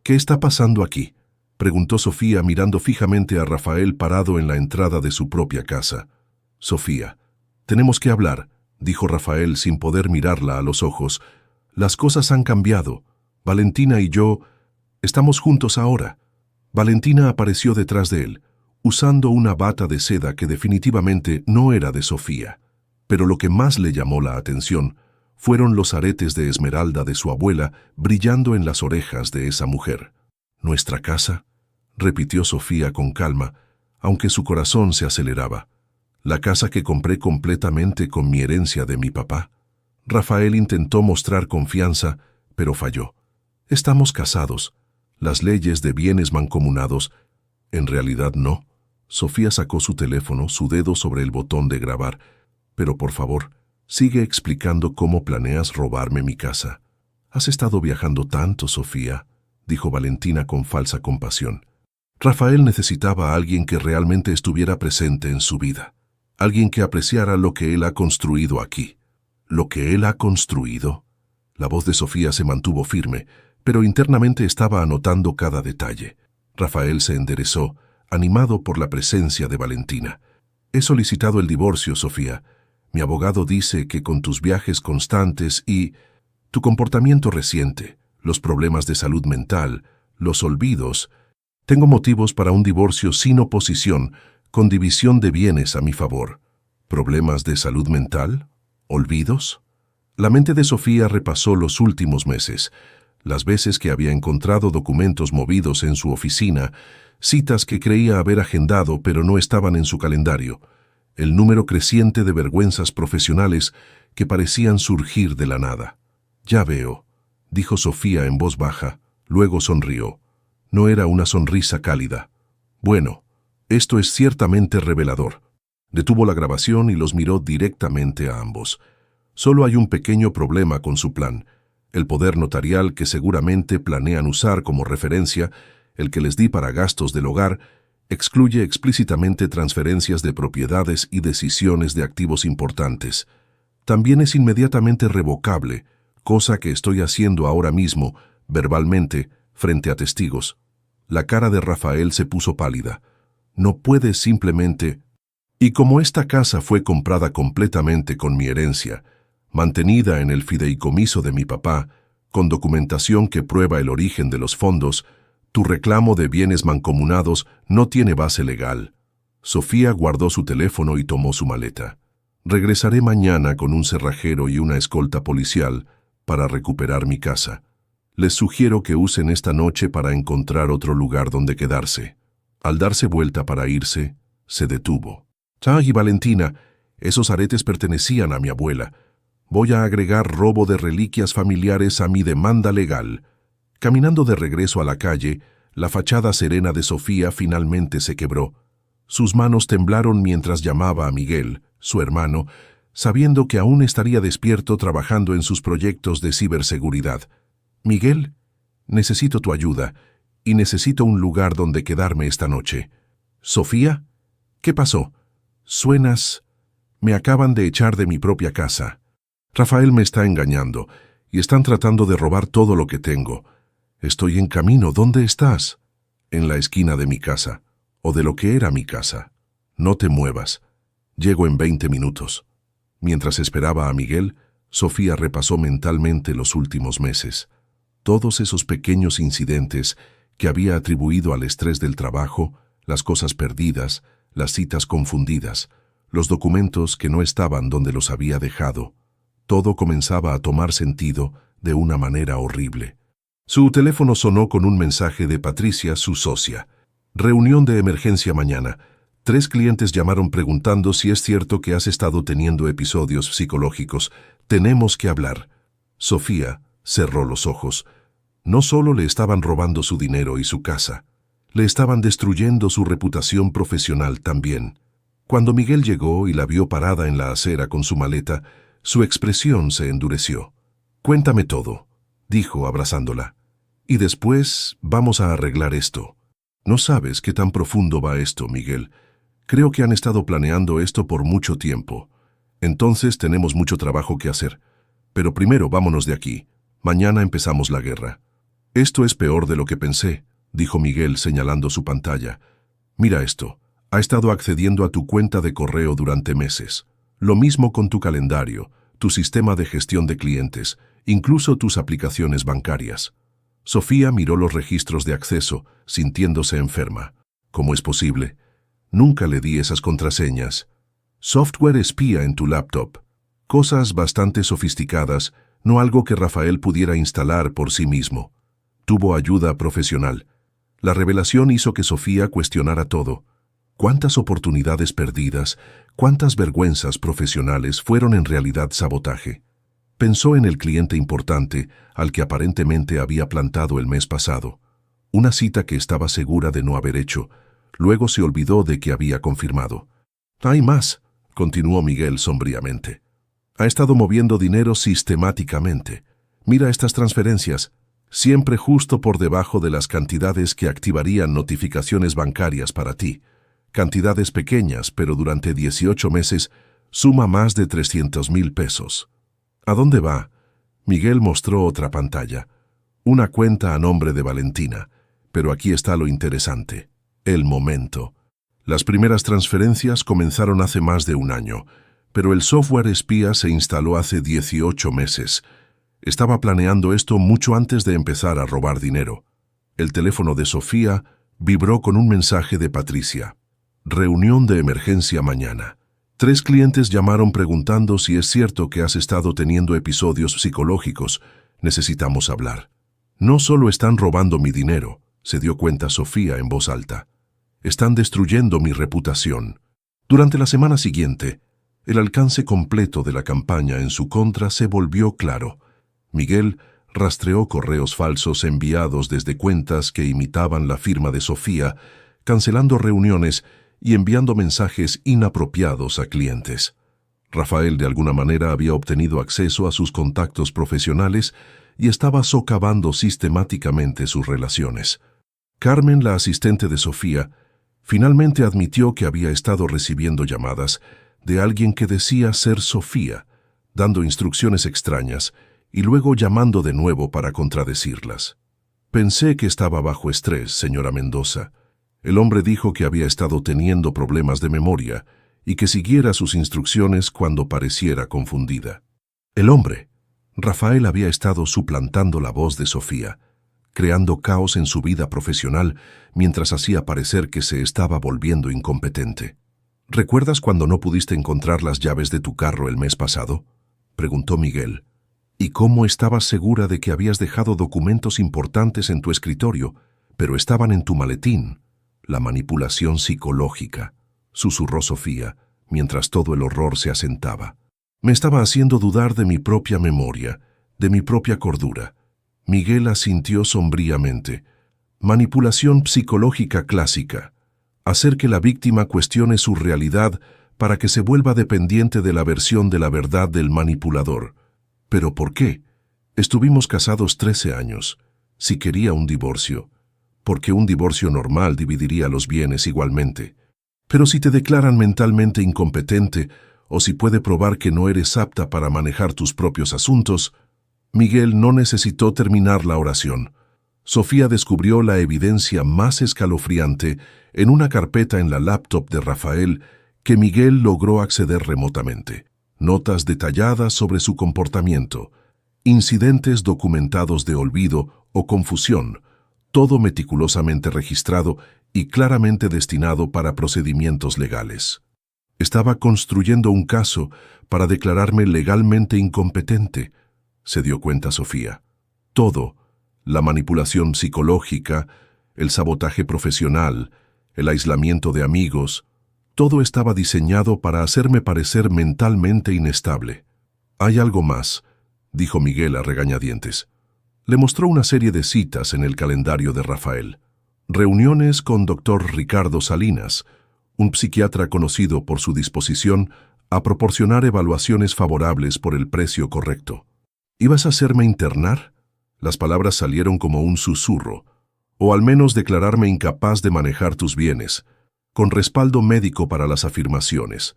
¿Qué está pasando aquí?, preguntó Sofía mirando fijamente a Rafael parado en la entrada de su propia casa. Sofía, tenemos que hablar, dijo Rafael sin poder mirarla a los ojos. Las cosas han cambiado. Valentina y yo estamos juntos ahora. Valentina apareció detrás de él, usando una bata de seda que definitivamente no era de Sofía. Pero lo que más le llamó la atención fueron los aretes de esmeralda de su abuela brillando en las orejas de esa mujer. ¿Nuestra casa?, repitió Sofía con calma, aunque su corazón se aceleraba. ¿La casa que compré completamente con mi herencia de mi papá? Rafael intentó mostrar confianza, pero falló. Estamos casados. Las leyes de bienes mancomunados. En realidad no. Sofía sacó su teléfono, su dedo sobre el botón de grabar. Pero por favor, sigue explicando cómo planeas robarme mi casa. Has estado viajando tanto, Sofía, dijo Valentina con falsa compasión. Rafael necesitaba a alguien que realmente estuviera presente en su vida. Alguien que apreciara lo que él ha construido aquí. ¿Lo que él ha construido? La voz de Sofía se mantuvo firme, pero internamente estaba anotando cada detalle. Rafael se enderezó, animado por la presencia de Valentina. He solicitado el divorcio, Sofía. Mi abogado dice que con tus viajes constantes y tu comportamiento reciente, los problemas de salud mental, los olvidos, tengo motivos para un divorcio sin oposición, con división de bienes a mi favor. ¿Problemas de salud mental? ¿Olvidos? La mente de Sofía repasó los últimos meses, las veces que había encontrado documentos movidos en su oficina, citas que creía haber agendado pero no estaban en su calendario, el número creciente de vergüenzas profesionales que parecían surgir de la nada. Ya veo, dijo Sofía en voz baja, luego sonrió. No era una sonrisa cálida. Bueno, esto es ciertamente revelador. Detuvo la grabación y los miró directamente a ambos. Solo hay un pequeño problema con su plan. El poder notarial que seguramente planean usar como referencia, el que les di para gastos del hogar, excluye explícitamente transferencias de propiedades y decisiones de activos importantes. También es inmediatamente revocable, cosa que estoy haciendo ahora mismo, verbalmente, frente a testigos. La cara de Rafael se puso pálida. No puedes simplemente... Y como esta casa fue comprada completamente con mi herencia, mantenida en el fideicomiso de mi papá, con documentación que prueba el origen de los fondos, tu reclamo de bienes mancomunados no tiene base legal. Sofía guardó su teléfono y tomó su maleta. Regresaré mañana con un cerrajero y una escolta policial para recuperar mi casa. Les sugiero que usen esta noche para encontrar otro lugar donde quedarse. Al darse vuelta para irse, se detuvo. «Y Valentina, esos aretes pertenecían a mi abuela. Voy a agregar robo de reliquias familiares a mi demanda legal». Caminando de regreso a la calle, la fachada serena de Sofía finalmente se quebró. Sus manos temblaron mientras llamaba a Miguel, su hermano, sabiendo que aún estaría despierto trabajando en sus proyectos de ciberseguridad. «Miguel, necesito tu ayuda y necesito un lugar donde quedarme esta noche». «¿Sofía? ¿Qué pasó?» «Suenas... Me acaban de echar de mi propia casa. Rafael me está engañando y están tratando de robar todo lo que tengo. Estoy en camino. ¿Dónde estás?» «En la esquina de mi casa, o de lo que era mi casa. No te muevas. Llego en 20 minutos». Mientras esperaba a Miguel, Sofía repasó mentalmente los últimos meses. Todos esos pequeños incidentes que había atribuido al estrés del trabajo, las cosas perdidas, las citas confundidas, los documentos que no estaban donde los había dejado. Todo comenzaba a tomar sentido de una manera horrible. Su teléfono sonó con un mensaje de Patricia, su socia. «Reunión de emergencia mañana. 3 clientes llamaron preguntando si es cierto que has estado teniendo episodios psicológicos. Tenemos que hablar». Sofía cerró los ojos. No solo le estaban robando su dinero y su casa, le estaban destruyendo su reputación profesional también. Cuando Miguel llegó y la vio parada en la acera con su maleta, su expresión se endureció. «Cuéntame todo», dijo abrazándola. «Y después vamos a arreglar esto. No sabes qué tan profundo va esto, Miguel. Creo que han estado planeando esto por mucho tiempo. Entonces tenemos mucho trabajo que hacer. Pero primero vámonos de aquí. Mañana empezamos la guerra». Esto es peor de lo que pensé, dijo Miguel señalando su pantalla. Mira esto. Ha estado accediendo a tu cuenta de correo durante meses. Lo mismo con tu calendario, tu sistema de gestión de clientes, incluso tus aplicaciones bancarias. Sofía miró los registros de acceso, sintiéndose enferma. ¿Cómo es posible? Nunca le di esas contraseñas. Software espía en tu laptop. Cosas bastante sofisticadas, no algo que Rafael pudiera instalar por sí mismo. Tuvo ayuda profesional. La revelación hizo que Sofía cuestionara todo. ¿Cuántas oportunidades perdidas, cuántas vergüenzas profesionales fueron en realidad sabotaje? Pensó en el cliente importante al que aparentemente había plantado el mes pasado. Una cita que estaba segura de no haber hecho. Luego se olvidó de que había confirmado. «Hay más», continuó Miguel sombríamente. «Ha estado moviendo dinero sistemáticamente. Mira estas transferencias, siempre justo por debajo de las cantidades que activarían notificaciones bancarias para ti. Cantidades pequeñas, pero durante 18 meses suma más de 300,000 pesos. ¿A dónde va?» Miguel mostró otra pantalla. Una cuenta a nombre de Valentina. Pero aquí está lo interesante. El momento. Las primeras transferencias comenzaron hace más de un año, pero el software espía se instaló hace 18 meses. Estaba planeando esto mucho antes de empezar a robar dinero. El teléfono de Sofía vibró con un mensaje de Patricia. Reunión de emergencia mañana. 3 clientes llamaron preguntando si es cierto que has estado teniendo episodios psicológicos. Necesitamos hablar. No solo están robando mi dinero, se dio cuenta Sofía en voz alta. Están destruyendo mi reputación. Durante la semana siguiente, el alcance completo de la campaña en su contra se volvió claro. Miguel rastreó correos falsos enviados desde cuentas que imitaban la firma de Sofía, cancelando reuniones y enviando mensajes inapropiados a clientes. Rafael de alguna manera había obtenido acceso a sus contactos profesionales y estaba socavando sistemáticamente sus relaciones. Carmen, la asistente de Sofía, finalmente admitió que había estado recibiendo llamadas de alguien que decía ser Sofía, dando instrucciones extrañas y luego llamando de nuevo para contradecirlas. «Pensé que estaba bajo estrés, señora Mendoza. El hombre dijo que había estado teniendo problemas de memoria y que siguiera sus instrucciones cuando pareciera confundida». El hombre. Rafael había estado suplantando la voz de Sofía, creando caos en su vida profesional mientras hacía parecer que se estaba volviendo incompetente. «¿Recuerdas cuando no pudiste encontrar las llaves de tu carro el mes pasado?», preguntó Miguel. «¿Y cómo estabas segura de que habías dejado documentos importantes en tu escritorio, pero estaban en tu maletín?» «La manipulación psicológica», susurró Sofía, mientras todo el horror se asentaba. «Me estaba haciendo dudar de mi propia memoria, de mi propia cordura». Miguel asintió sombríamente. «Manipulación psicológica clásica. Hacer que la víctima cuestione su realidad para que se vuelva dependiente de la versión de la verdad del manipulador. ¿Pero por qué? Estuvimos casados 13 años. Si quería un divorcio, porque un divorcio normal dividiría los bienes igualmente. Pero si te declaran mentalmente incompetente o si puede probar que no eres apta para manejar tus propios asuntos». Miguel no necesitó terminar la oración. Sofía descubrió la evidencia más escalofriante en una carpeta en la laptop de Rafael que Miguel logró acceder remotamente. Notas detalladas sobre su comportamiento, incidentes documentados de olvido o confusión, todo meticulosamente registrado y claramente destinado para procedimientos legales. Estaba construyendo un caso para declararme legalmente incompetente, se dio cuenta Sofía. Todo, la manipulación psicológica, el sabotaje profesional, el aislamiento de amigos, todo estaba diseñado para hacerme parecer mentalmente inestable. «Hay algo más», dijo Miguel a regañadientes. Le mostró una serie de citas en el calendario de Rafael. Reuniones con Dr. Ricardo Salinas, un psiquiatra conocido por su disposición a proporcionar evaluaciones favorables por el precio correcto. «¿Ibas a hacerme internar?». Las palabras salieron como un susurro. «O al menos declararme incapaz de manejar tus bienes, con respaldo médico para las afirmaciones».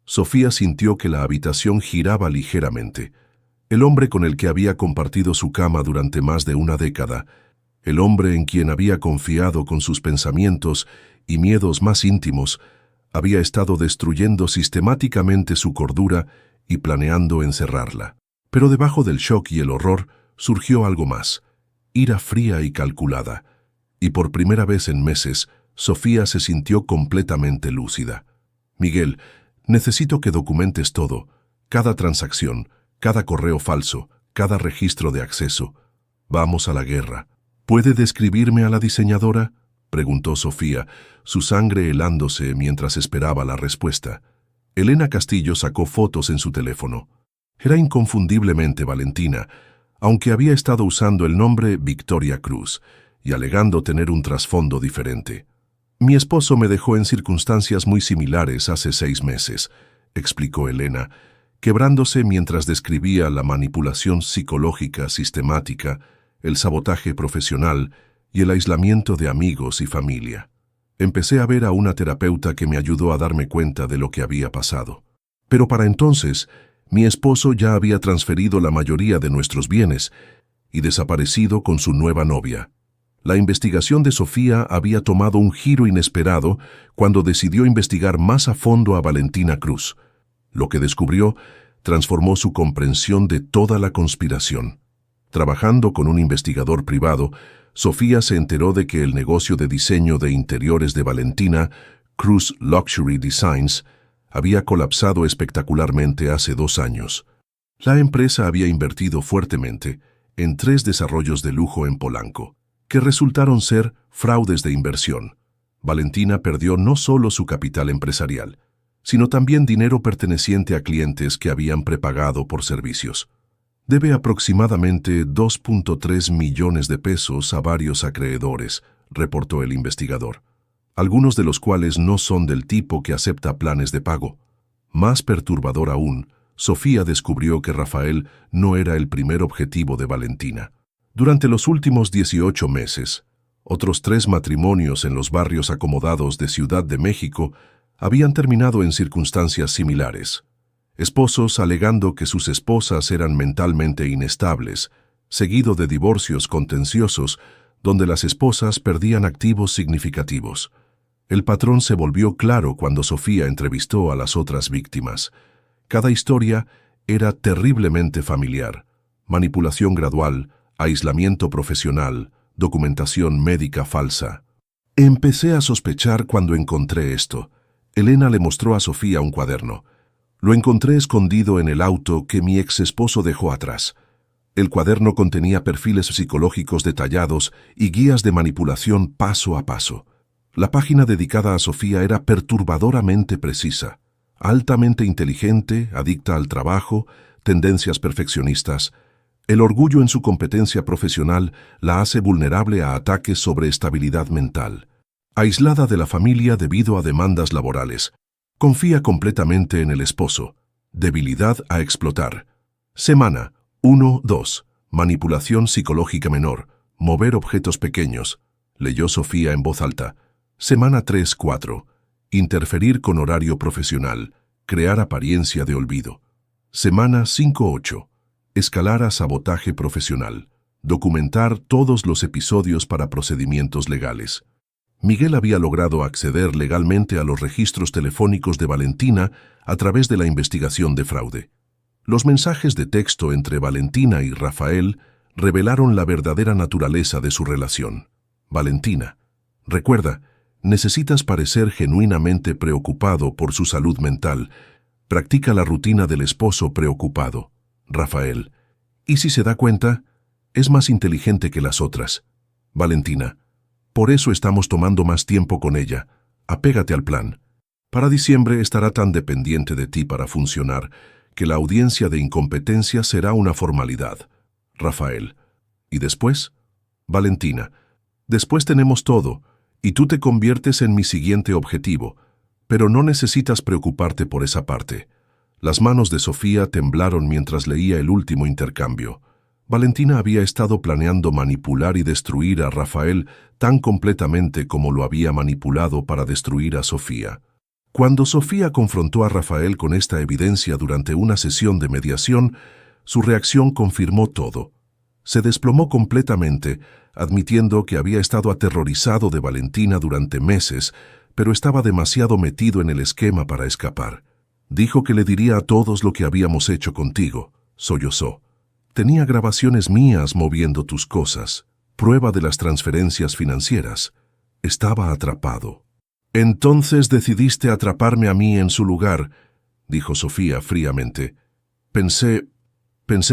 Sofía sintió que la habitación giraba ligeramente. El hombre con el que había compartido su cama durante más de una década El hombre en quien había confiado con sus pensamientos y miedos más íntimos había estado destruyendo sistemáticamente su cordura y planeando encerrarla. Pero debajo del shock y el horror surgió algo más, ira fría y calculada, y por primera vez en meses, Sofía se sintió completamente lúcida. Miguel, necesito que documentes todo, cada transacción, cada correo falso, cada registro de acceso. Vamos a la guerra. ¿Puede describirme a la diseñadora?, preguntó Sofía, su sangre helándose mientras esperaba la respuesta. Elena Castillo sacó fotos en su teléfono. Era inconfundiblemente Valentina, aunque había estado usando el nombre Victoria Cruz y alegando tener un trasfondo diferente. Mi esposo me dejó en circunstancias muy similares hace 6 meses, explicó Elena, quebrándose mientras describía la manipulación psicológica sistemática, el sabotaje profesional y el aislamiento de amigos y familia. Empecé a ver a una terapeuta que me ayudó a darme cuenta de lo que había pasado. Pero para entonces, mi esposo ya había transferido la mayoría de nuestros bienes y desaparecido con su nueva novia. La investigación de Sofía había tomado un giro inesperado cuando decidió investigar más a fondo a Valentina Cruz. Lo que descubrió transformó su comprensión de toda la conspiración. Trabajando con un investigador privado, Sofía se enteró de que el negocio de diseño de interiores de Valentina, Cruz Luxury Designs, había colapsado espectacularmente hace 2 años. La empresa había invertido fuertemente en 3 desarrollos de lujo en Polanco, que resultaron ser fraudes de inversión. Valentina perdió no solo su capital empresarial, sino también dinero perteneciente a clientes que habían prepagado por servicios. Debe aproximadamente 2.3 millones de pesos a varios acreedores, reportó el investigador, algunos de los cuales no son del tipo que acepta planes de pago. Más perturbador aún, Sofía descubrió que Rafael no era el primer objetivo de Valentina. Durante los últimos 18 meses, otros 3 matrimonios en los barrios acomodados de Ciudad de México habían terminado en circunstancias similares. Esposos alegando que sus esposas eran mentalmente inestables, seguido de divorcios contenciosos donde las esposas perdían activos significativos. El patrón se volvió claro cuando Sofía entrevistó a las otras víctimas. Cada historia era terriblemente familiar: manipulación gradual, aislamiento profesional, documentación médica falsa. Empecé a sospechar cuando encontré esto. Elena le mostró a Sofía un cuaderno. Lo encontré escondido en el auto que mi ex esposo dejó atrás. El cuaderno contenía perfiles psicológicos detallados y guías de manipulación paso a paso. La página dedicada a Sofía era perturbadoramente precisa, altamente inteligente, adicta al trabajo, tendencias perfeccionistas. El orgullo en su competencia profesional la hace vulnerable a ataques sobre estabilidad mental. Aislada de la familia debido a demandas laborales. Confía completamente en el esposo. Debilidad a explotar. Semana 1-2. Manipulación psicológica menor. Mover objetos pequeños. Leyó Sofía en voz alta. Semana 3-4. Interferir con horario profesional. Crear apariencia de olvido. Semana 5-8. Escalar a sabotaje profesional. Documentar todos los episodios para procedimientos legales. Miguel había logrado acceder legalmente a los registros telefónicos de Valentina a través de la investigación de fraude. Los mensajes de texto entre Valentina y Rafael revelaron la verdadera naturaleza de su relación. Valentina, recuerda, necesitas parecer genuinamente preocupado por su salud mental. Practica la rutina del esposo preocupado. Rafael, ¿y si se da cuenta? Es más inteligente que las otras. Valentina, por eso estamos tomando más tiempo con ella. Apégate al plan. Para diciembre estará tan dependiente de ti para funcionar que la audiencia de incompetencia será una formalidad. Rafael. ¿Y después? Valentina. Después tenemos todo, y tú te conviertes en mi siguiente objetivo, pero no necesitas preocuparte por esa parte. Las manos de Sofía temblaron mientras leía el último intercambio. Valentina había estado planeando manipular y destruir a Rafael tan completamente como lo había manipulado para destruir a Sofía. Cuando Sofía confrontó a Rafael con esta evidencia durante una sesión de mediación, su reacción confirmó todo. Se desplomó completamente, admitiendo que había estado aterrorizado de Valentina durante meses, pero estaba demasiado metido en el esquema para escapar. Dijo que le diría a todos lo que habíamos hecho contigo, sollozó. Tenía grabaciones mías moviendo tus cosas, prueba de las transferencias financieras. Estaba atrapado. Entonces decidiste atraparme a mí en su lugar, dijo Sofía fríamente. Pensé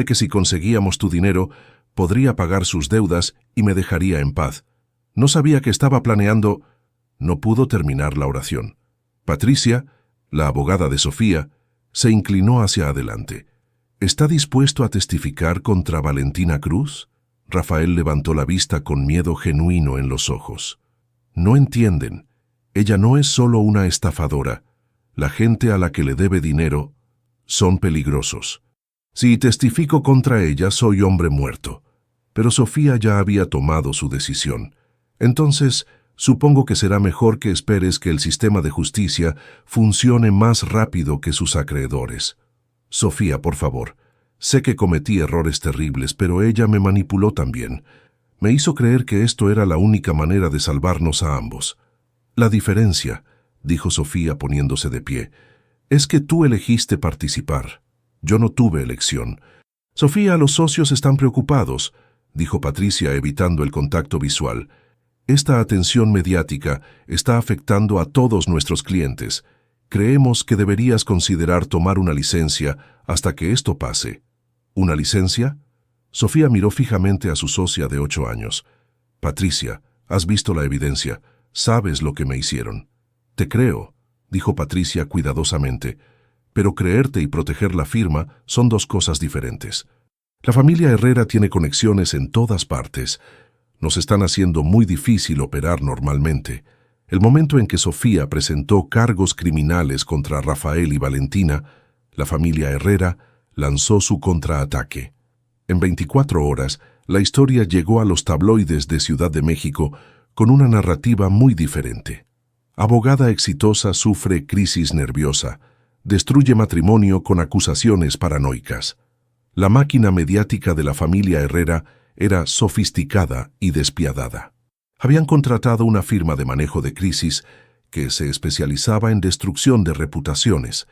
que si conseguíamos tu dinero, podría pagar sus deudas y me dejaría en paz. No sabía que estaba planeando... No pudo terminar la oración. Patricia, la abogada de Sofía, se inclinó hacia adelante. ¿Está dispuesto a testificar contra Valentina Cruz? Rafael levantó la vista con miedo genuino en los ojos. No entienden. Ella no es solo una estafadora. La gente a la que le debe dinero son peligrosos. Si testifico contra ella, soy hombre muerto. Pero Sofía ya había tomado su decisión. Entonces, supongo que será mejor que esperes que el sistema de justicia funcione más rápido que sus acreedores. Sofía, por favor. Sé que cometí errores terribles, pero ella me manipuló también. Me hizo creer que esto era la única manera de salvarnos a ambos. La diferencia, dijo Sofía poniéndose de pie, es que tú elegiste participar. Yo no tuve elección. Sofía, los socios están preocupados, dijo Patricia evitando el contacto visual. Esta atención mediática está afectando a todos nuestros clientes. Creemos que deberías considerar tomar una licencia hasta que esto pase. ¿Una licencia? Sofía miró fijamente a su socia de 8 años. Patricia, has visto la evidencia. Sabes lo que me hicieron. Te creo, dijo Patricia cuidadosamente. Pero creerte y proteger la firma son dos cosas diferentes. La familia Herrera tiene conexiones en todas partes. Nos están haciendo muy difícil operar normalmente. El momento en que Sofía presentó cargos criminales contra Rafael y Valentina, la familia Herrera lanzó su contraataque. En 24 horas, la historia llegó a los tabloides de Ciudad de México con una narrativa muy diferente. Abogada exitosa sufre crisis nerviosa, destruye matrimonio con acusaciones paranoicas. La máquina mediática de la familia Herrera era sofisticada y despiadada. Habían contratado una firma de manejo de crisis que se especializaba en destrucción de reputaciones,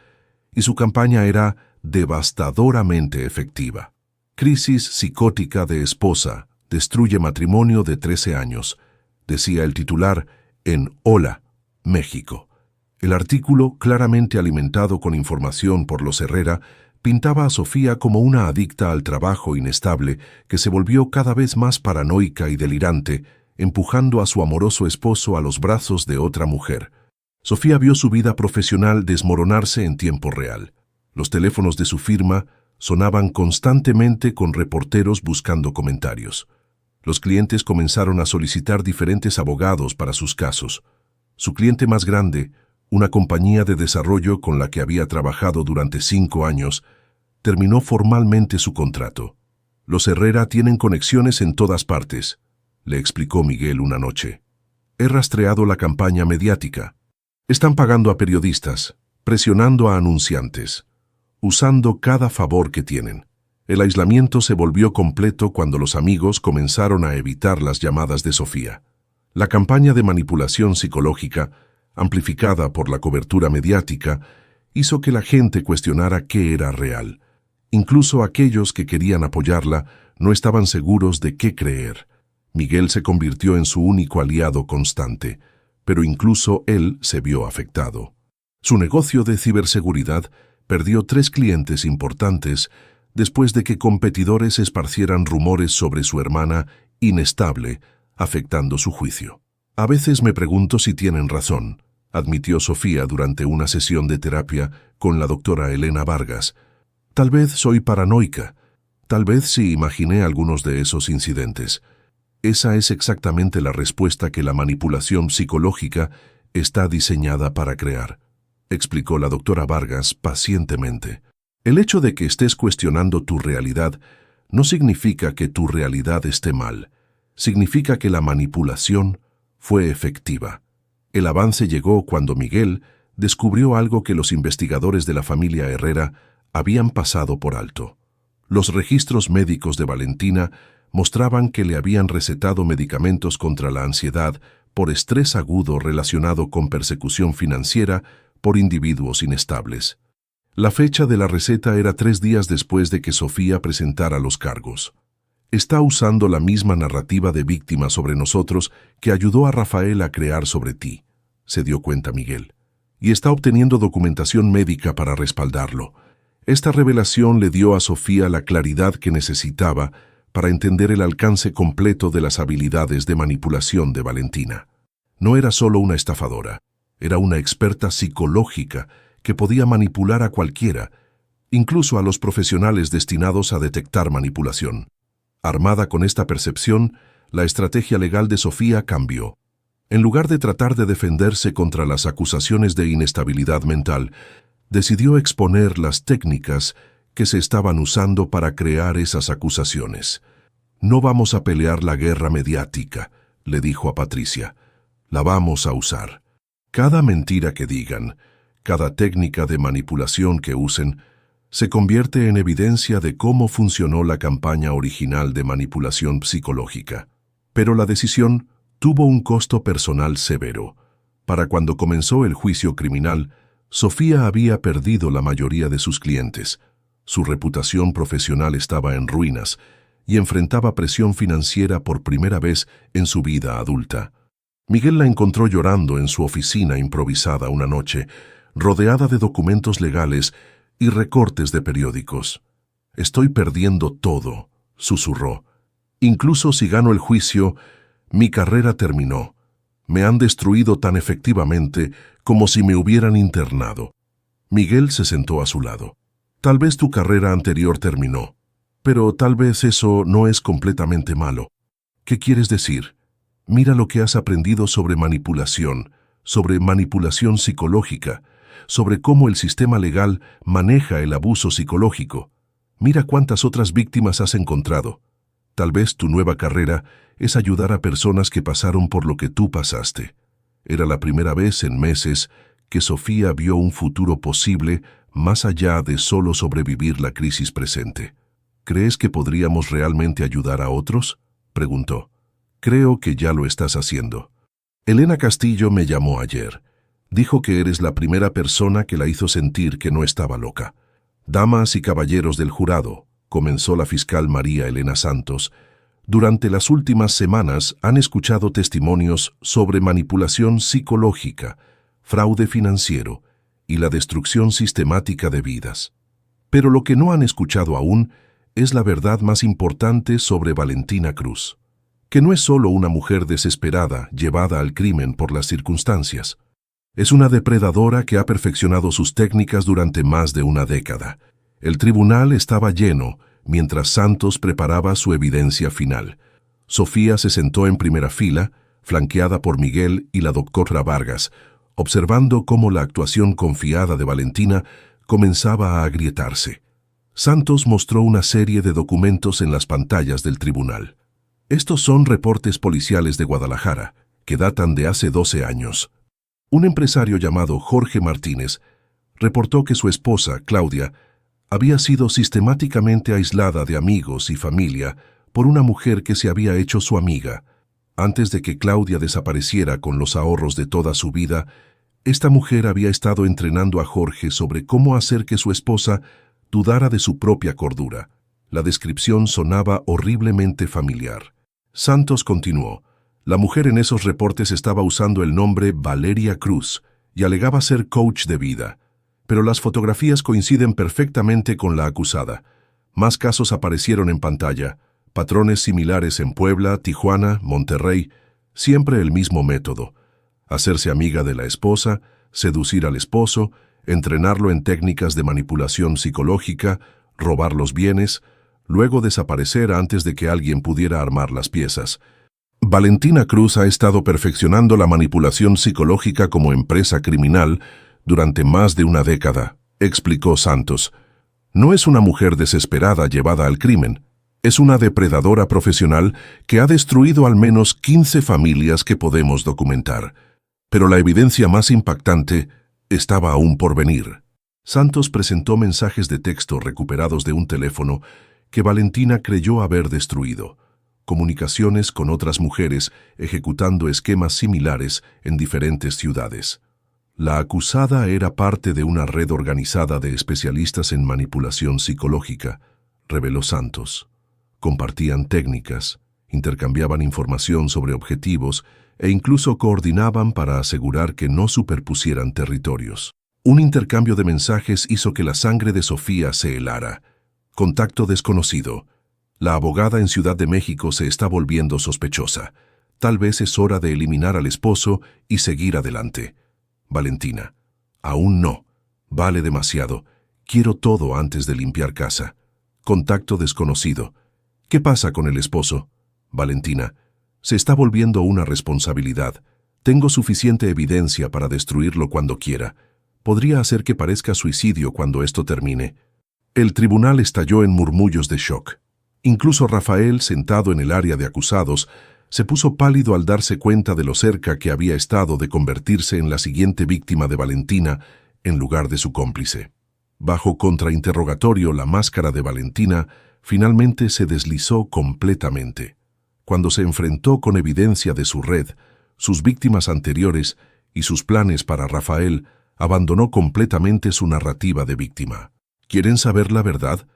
y su campaña era devastadoramente efectiva. Crisis psicótica de esposa, destruye matrimonio de 13 años, decía el titular en Hola, México. El artículo, claramente alimentado con información por los Herrera, pintaba a Sofía como una adicta al trabajo inestable que se volvió cada vez más paranoica y delirante, empujando a su amoroso esposo a los brazos de otra mujer. Sofía vio su vida profesional desmoronarse en tiempo real. Los teléfonos de su firma sonaban constantemente con reporteros buscando comentarios. Los clientes comenzaron a solicitar diferentes abogados para sus casos. Su cliente más grande, una compañía de desarrollo con la que había trabajado durante 5 años, terminó formalmente su contrato. Los Herrera tienen conexiones en todas partes, le explicó Miguel una noche. He rastreado la campaña mediática. Están pagando a periodistas, presionando a anunciantes, usando cada favor que tienen. El aislamiento se volvió completo cuando los amigos comenzaron a evitar las llamadas de Sofía. La campaña de manipulación psicológica, amplificada por la cobertura mediática, hizo que la gente cuestionara qué era real. Incluso aquellos que querían apoyarla no estaban seguros de qué creer. Miguel se convirtió en su único aliado constante, pero incluso él se vio afectado. Su negocio de ciberseguridad perdió 3 clientes importantes después de que competidores esparcieran rumores sobre su hermana inestable, afectando su juicio. A veces me pregunto si tienen razón, admitió Sofía durante una sesión de terapia con la doctora Elena Vargas. Tal vez soy paranoica, tal vez sí imaginé algunos de esos incidentes. Esa es exactamente la respuesta que la manipulación psicológica está diseñada para crear, explicó la doctora Vargas pacientemente. El hecho de que estés cuestionando tu realidad no significa que tu realidad esté mal, significa que la manipulación fue efectiva. El avance llegó cuando Miguel descubrió algo que los investigadores de la familia Herrera habían pasado por alto. Los registros médicos de Valentina mostraban que le habían recetado medicamentos contra la ansiedad por estrés agudo relacionado con persecución financiera por individuos inestables. La fecha de la receta era 3 días después de que Sofía presentara los cargos. Está usando la misma narrativa de víctima sobre nosotros que ayudó a Rafael a crear sobre ti, se dio cuenta Miguel, y está obteniendo documentación médica para respaldarlo. Esta revelación le dio a Sofía la claridad que necesitaba para entender el alcance completo de las habilidades de manipulación de Valentina. No era solo una estafadora, era una experta psicológica que podía manipular a cualquiera, incluso a los profesionales destinados a detectar manipulación. Armada con esta percepción, la estrategia legal de Sofía cambió. En lugar de tratar de defenderse contra las acusaciones de inestabilidad mental, decidió exponer las técnicas que se estaban usando para crear esas acusaciones. «No vamos a pelear la guerra mediática», le dijo a Patricia. «La vamos a usar. Cada mentira que digan, cada técnica de manipulación que usen, se convierte en evidencia de cómo funcionó la campaña original de manipulación psicológica. Pero la decisión tuvo un costo personal severo. Para cuando comenzó el juicio criminal, Sofía había perdido la mayoría de sus clientes. Su reputación profesional estaba en ruinas y enfrentaba presión financiera por primera vez en su vida adulta. Miguel la encontró llorando en su oficina improvisada una noche, rodeada de documentos legales y recortes de periódicos. «Estoy perdiendo todo», susurró. «Incluso si gano el juicio, mi carrera terminó. Me han destruido tan efectivamente como si me hubieran internado». Miguel se sentó a su lado. «Tal vez tu carrera anterior terminó, pero tal vez eso no es completamente malo. ¿Qué quieres decir? Mira lo que has aprendido sobre manipulación psicológica, sobre cómo el sistema legal maneja el abuso psicológico. Mira cuántas otras víctimas has encontrado. Tal vez tu nueva carrera es ayudar a personas que pasaron por lo que tú pasaste». Era la primera vez en meses que Sofía vio un futuro posible más allá de solo sobrevivir la crisis presente. «¿Crees que podríamos realmente ayudar a otros?», preguntó. «Creo que ya lo estás haciendo. Elena Castillo me llamó ayer. Dijo que eres la primera persona que la hizo sentir que no estaba loca». «Damas y caballeros del jurado», comenzó la fiscal María Elena Santos, «durante las últimas semanas han escuchado testimonios sobre manipulación psicológica, fraude financiero y la destrucción sistemática de vidas. Pero lo que no han escuchado aún es la verdad más importante sobre Valentina Cruz, que no es solo una mujer desesperada llevada al crimen por las circunstancias. Es una depredadora que ha perfeccionado sus técnicas durante más de una década. El tribunal estaba lleno mientras Santos preparaba su evidencia final. Sofía se sentó en primera fila, flanqueada por Miguel y la doctora Vargas, observando cómo la actuación confiada de Valentina comenzaba a agrietarse. Santos mostró una serie de documentos en las pantallas del tribunal. «Estos son reportes policiales de Guadalajara, que datan de hace 12 años. Un empresario llamado Jorge Martínez reportó que su esposa, Claudia, había sido sistemáticamente aislada de amigos y familia por una mujer que se había hecho su amiga. Antes de que Claudia desapareciera con los ahorros de toda su vida, esta mujer había estado entrenando a Jorge sobre cómo hacer que su esposa dudara de su propia cordura». La descripción sonaba horriblemente familiar. Santos continuó. «La mujer en esos reportes estaba usando el nombre Valeria Cruz y alegaba ser coach de vida. Pero las fotografías coinciden perfectamente con la acusada. Más casos aparecieron en pantalla, patrones similares en Puebla, Tijuana, Monterrey, siempre el mismo método: hacerse amiga de la esposa, seducir al esposo, entrenarlo en técnicas de manipulación psicológica, robar los bienes, luego desaparecer antes de que alguien pudiera armar las piezas. Valentina Cruz ha estado perfeccionando la manipulación psicológica como empresa criminal durante más de una década», explicó Santos. «No es una mujer desesperada llevada al crimen. Es una depredadora profesional que ha destruido al menos 15 familias que podemos documentar. Pero la evidencia más impactante estaba aún por venir». Santos presentó mensajes de texto recuperados de un teléfono que Valentina creyó haber destruido. comunicaciones con otras mujeres, ejecutando esquemas similares en diferentes ciudades. La acusada era parte de una red organizada de especialistas en manipulación psicológica, reveló Santos. Compartían técnicas, intercambiaban información sobre objetivos e incluso coordinaban para asegurar que no superpusieran territorios. Un intercambio de mensajes hizo que la sangre de Sofía se helara. Contacto desconocido. La abogada en Ciudad de México se está volviendo sospechosa. Tal vez es hora de eliminar al esposo y seguir adelante. Valentina. Aún no. Vale demasiado. Quiero todo antes de limpiar casa. Contacto desconocido. ¿Qué pasa con el esposo? Valentina. Se está volviendo una responsabilidad. Tengo suficiente evidencia para destruirlo cuando quiera. Podría hacer que parezca suicidio cuando esto termine. El tribunal estalló en murmullos de shock. Incluso Rafael, sentado en el área de acusados, se puso pálido al darse cuenta de lo cerca que había estado de convertirse en la siguiente víctima de Valentina en lugar de su cómplice. Bajo contrainterrogatorio, la máscara de Valentina finalmente se deslizó completamente. Cuando se enfrentó con evidencia de su red, sus víctimas anteriores y sus planes para Rafael, abandonó completamente su narrativa de víctima. ¿Quieren saber la verdad?,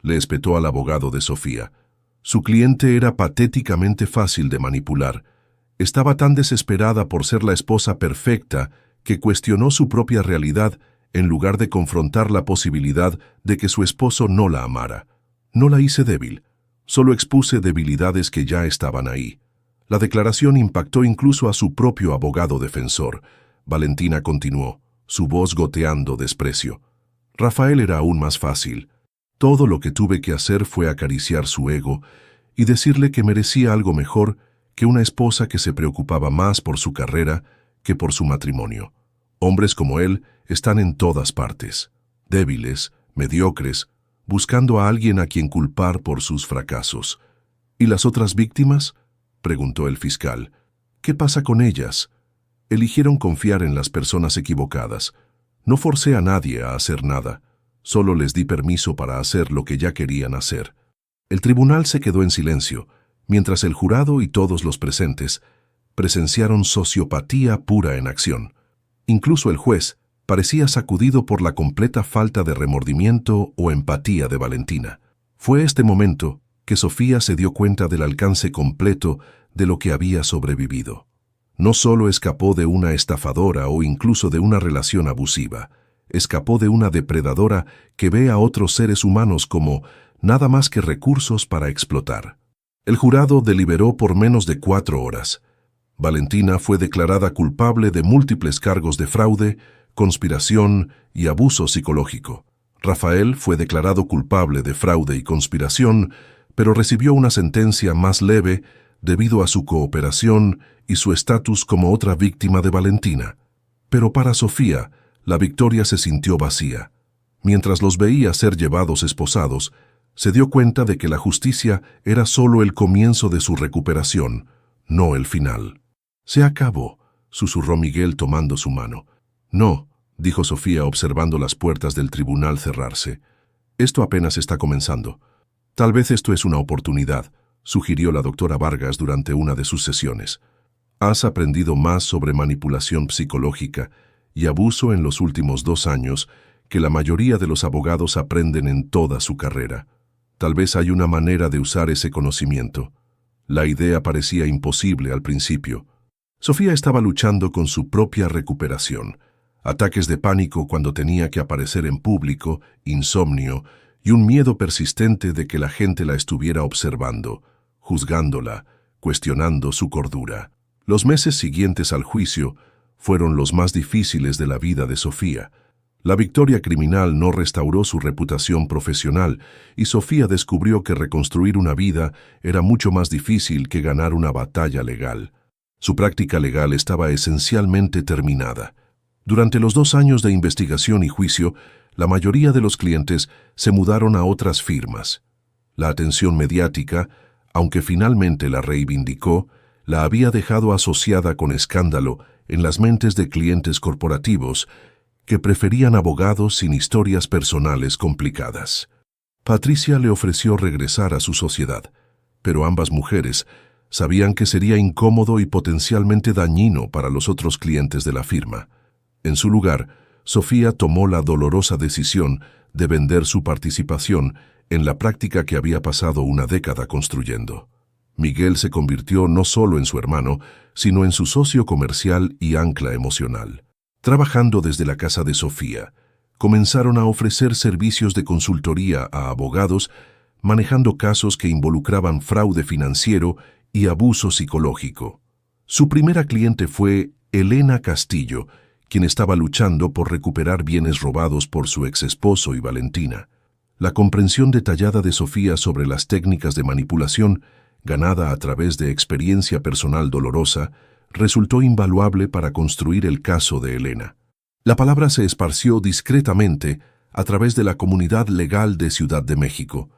le espetó al abogado de Sofía. Su cliente era patéticamente fácil de manipular. Estaba tan desesperada por ser la esposa perfecta que cuestionó su propia realidad en lugar de confrontar la posibilidad de que su esposo no la amara. No la hice débil, solo expuse debilidades que ya estaban ahí. La declaración impactó incluso a su propio abogado defensor. Valentina continuó, su voz goteando desprecio. Rafael era aún más fácil. Todo lo que tuve que hacer fue acariciar su ego y decirle que merecía algo mejor que una esposa que se preocupaba más por su carrera que por su matrimonio. Hombres como él están en todas partes, débiles, mediocres, buscando a alguien a quien culpar por sus fracasos. ¿Y las otras víctimas?, preguntó el fiscal. ¿Qué pasa con ellas? Eligieron confiar en las personas equivocadas. No forcé a nadie a hacer nada. Solo les di permiso para hacer lo que ya querían hacer. El tribunal se quedó en silencio, mientras el jurado y todos los presentes presenciaron sociopatía pura en acción. Incluso el juez parecía sacudido por la completa falta de remordimiento o empatía de Valentina. Fue este momento que Sofía se dio cuenta del alcance completo de lo que había sobrevivido. No solo escapó de una estafadora o incluso de una relación abusiva, escapó de una depredadora que ve a otros seres humanos como nada más que recursos para explotar. El jurado deliberó por menos de 4 horas. Valentina fue declarada culpable de múltiples cargos de fraude, conspiración y abuso psicológico. Rafael fue declarado culpable de fraude y conspiración, pero recibió una sentencia más leve debido a su cooperación y su estatus como otra víctima de Valentina. Pero para Sofía, la victoria se sintió vacía. Mientras los veía ser llevados esposados, se dio cuenta de que la justicia era solo el comienzo de su recuperación, no el final. «Se acabó», susurró Miguel tomando su mano. «No», dijo Sofía observando las puertas del tribunal cerrarse. «Esto apenas está comenzando. Tal vez esto es una oportunidad», sugirió la doctora Vargas durante una de sus sesiones. «Has aprendido más sobre manipulación psicológica y abuso en los últimos 2 años que la mayoría de los abogados aprenden en toda su carrera. Tal vez hay una manera de usar ese conocimiento». La idea parecía imposible al principio. Sofía estaba luchando con su propia recuperación. Ataques de pánico cuando tenía que aparecer en público, insomnio y un miedo persistente de que la gente la estuviera observando, juzgándola, cuestionando su cordura. Los meses siguientes al juicio fueron los más difíciles de la vida de Sofía. La victoria criminal no restauró su reputación profesional y Sofía descubrió que reconstruir una vida era mucho más difícil que ganar una batalla legal. Su práctica legal estaba esencialmente terminada. Durante los 2 años de investigación y juicio, la mayoría de los clientes se mudaron a otras firmas. La atención mediática, aunque finalmente la reivindicó, la había dejado asociada con escándalo en las mentes de clientes corporativos que preferían abogados sin historias personales complicadas. Patricia le ofreció regresar a su sociedad, pero ambas mujeres sabían que sería incómodo y potencialmente dañino para los otros clientes de la firma. En su lugar, Sofía tomó la dolorosa decisión de vender su participación en la práctica que había pasado una década construyendo. Miguel se convirtió no solo en su hermano, sino en su socio comercial y ancla emocional. Trabajando desde la casa de Sofía, comenzaron a ofrecer servicios de consultoría a abogados, manejando casos que involucraban fraude financiero y abuso psicológico. Su primera cliente fue Elena Castillo, quien estaba luchando por recuperar bienes robados por su exesposo y Valentina. La comprensión detallada de Sofía sobre las técnicas de manipulación, ganada a través de experiencia personal dolorosa, resultó invaluable para construir el caso de Elena. La palabra se esparció discretamente a través de la comunidad legal de Ciudad de México.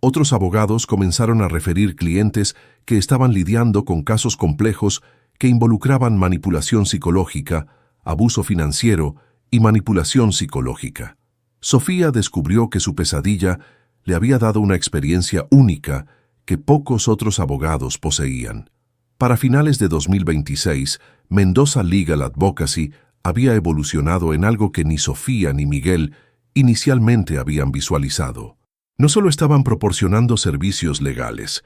Otros abogados comenzaron a referir clientes que estaban lidiando con casos complejos que involucraban manipulación psicológica, abuso financiero y manipulación psicológica. Sofía descubrió que su pesadilla le había dado una experiencia única que pocos otros abogados poseían. Para finales de 2026, Mendoza Legal Advocacy había evolucionado en algo que ni Sofía ni Miguel inicialmente habían visualizado. No solo estaban proporcionando servicios legales,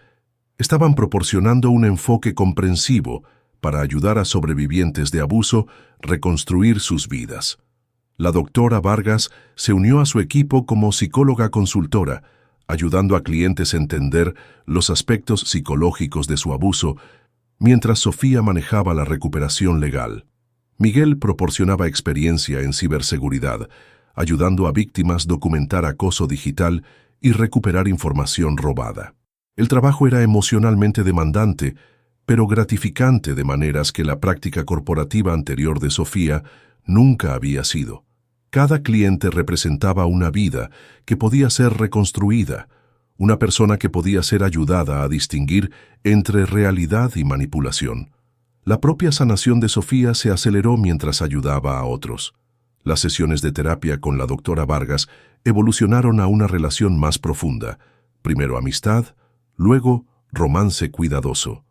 estaban proporcionando un enfoque comprensivo para ayudar a sobrevivientes de abuso a reconstruir sus vidas. La doctora Vargas se unió a su equipo como psicóloga consultora, ayudando a clientes a entender los aspectos psicológicos de su abuso, mientras Sofía manejaba la recuperación legal. Miguel proporcionaba experiencia en ciberseguridad, ayudando a víctimas a documentar acoso digital y recuperar información robada. El trabajo era emocionalmente demandante, pero gratificante de maneras que la práctica corporativa anterior de Sofía nunca había sido. Cada cliente representaba una vida que podía ser reconstruida, una persona que podía ser ayudada a distinguir entre realidad y manipulación. La propia sanación de Sofía se aceleró mientras ayudaba a otros. Las sesiones de terapia con la doctora Vargas evolucionaron a una relación más profunda, primero amistad, luego romance cuidadoso.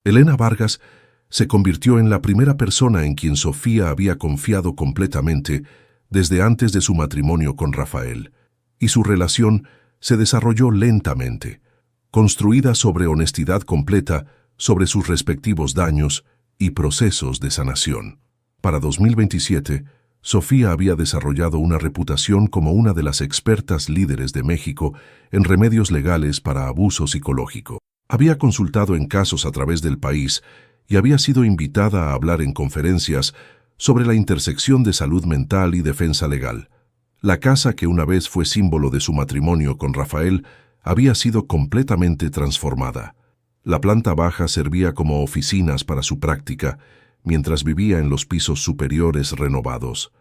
Elena Vargas se convirtió en la primera persona en quien Sofía había confiado completamente desde antes de su matrimonio con Rafael, y su relación se desarrolló lentamente, construida sobre honestidad completa sobre sus respectivos daños y procesos de sanación. Para 2027, Sofía había desarrollado una reputación como una de las expertas líderes de México en remedios legales para abuso psicológico. Había consultado en casos a través del país y había sido invitada a hablar en conferencias sobre la intersección de salud mental y defensa legal. La casa que una vez fue símbolo de su matrimonio con Rafael había sido completamente transformada. La planta baja servía como oficinas para su práctica, mientras vivía en los pisos superiores renovados.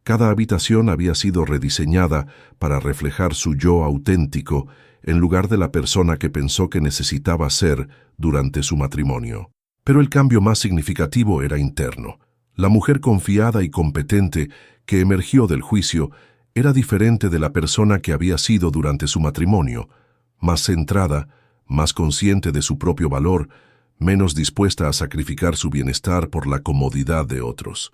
Cada habitación había sido rediseñada para reflejar su yo auténtico en lugar de la persona que pensó que necesitaba ser durante su matrimonio. Pero el cambio más significativo era interno. La mujer confiada y competente que emergió del juicio era diferente de la persona que había sido durante su matrimonio, más centrada, más consciente de su propio valor, menos dispuesta a sacrificar su bienestar por la comodidad de otros.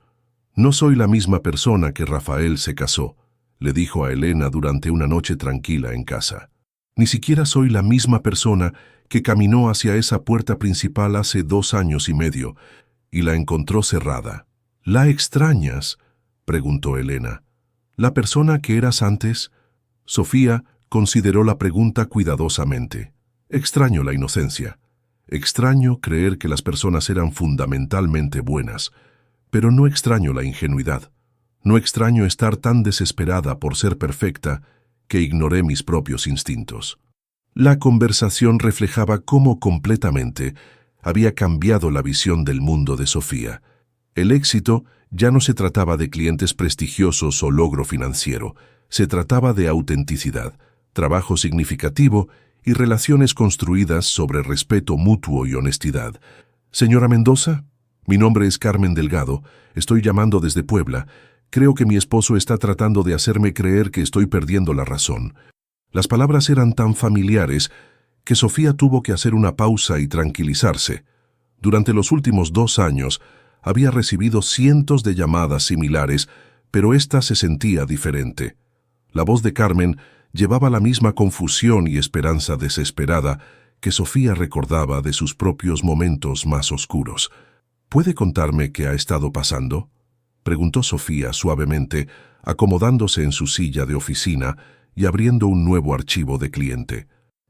«No soy la misma persona que Rafael se casó», le dijo a Elena durante una noche tranquila en casa. «Ni siquiera soy la misma persona que caminó hacia esa puerta principal hace 2 años y medio y la encontró cerrada». «¿La extrañas?», preguntó Elena. «¿La persona que eras antes?». Sofía consideró la pregunta cuidadosamente. «Extraño la inocencia. Extraño creer que las personas eran fundamentalmente buenas, pero no extraño la ingenuidad. No extraño estar tan desesperada por ser perfecta que ignoré mis propios instintos». La conversación reflejaba cómo completamente había cambiado la visión del mundo de Sofía. El éxito ya no se trataba de clientes prestigiosos o logro financiero, se trataba de autenticidad, trabajo significativo y relaciones construidas sobre respeto mutuo y honestidad. «Señora Mendoza, mi nombre es Carmen Delgado, estoy llamando desde Puebla. Creo que mi esposo está tratando de hacerme creer que estoy perdiendo la razón». Las palabras eran tan familiares que Sofía tuvo que hacer una pausa y tranquilizarse. Durante los últimos 2 años había recibido cientos de llamadas similares, pero esta se sentía diferente. La voz de Carmen llevaba la misma confusión y esperanza desesperada que Sofía recordaba de sus propios momentos más oscuros. ¿Puede contarme qué ha estado pasando?, preguntó Sofía suavemente, acomodándose en su silla de oficina y abriendo un nuevo archivo de cliente.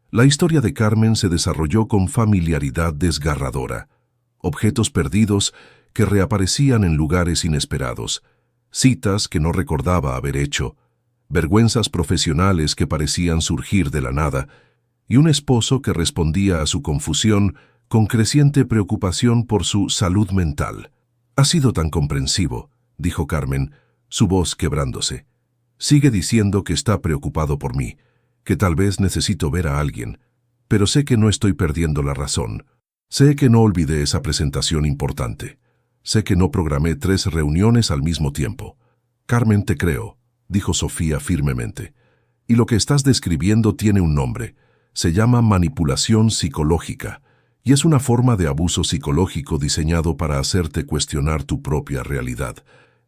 La historia de Carmen se desarrolló con familiaridad desgarradora. Objetos perdidos que reaparecían en lugares inesperados, citas que no recordaba haber hecho, vergüenzas profesionales que parecían surgir de la nada, y un esposo que respondía a su confusión con creciente preocupación por su salud mental. «Ha sido tan comprensivo», dijo Carmen, su voz quebrándose. «Sigue diciendo que está preocupado por mí, que tal vez necesito ver a alguien, pero sé que no estoy perdiendo la razón. Sé que no olvidé esa presentación importante. Sé que no programé 3 reuniones al mismo tiempo. Carmen, te creo», dijo Sofía firmemente. «Y lo que estás describiendo tiene un nombre. Se llama manipulación psicológica, y es una forma de abuso psicológico diseñado para hacerte cuestionar tu propia realidad».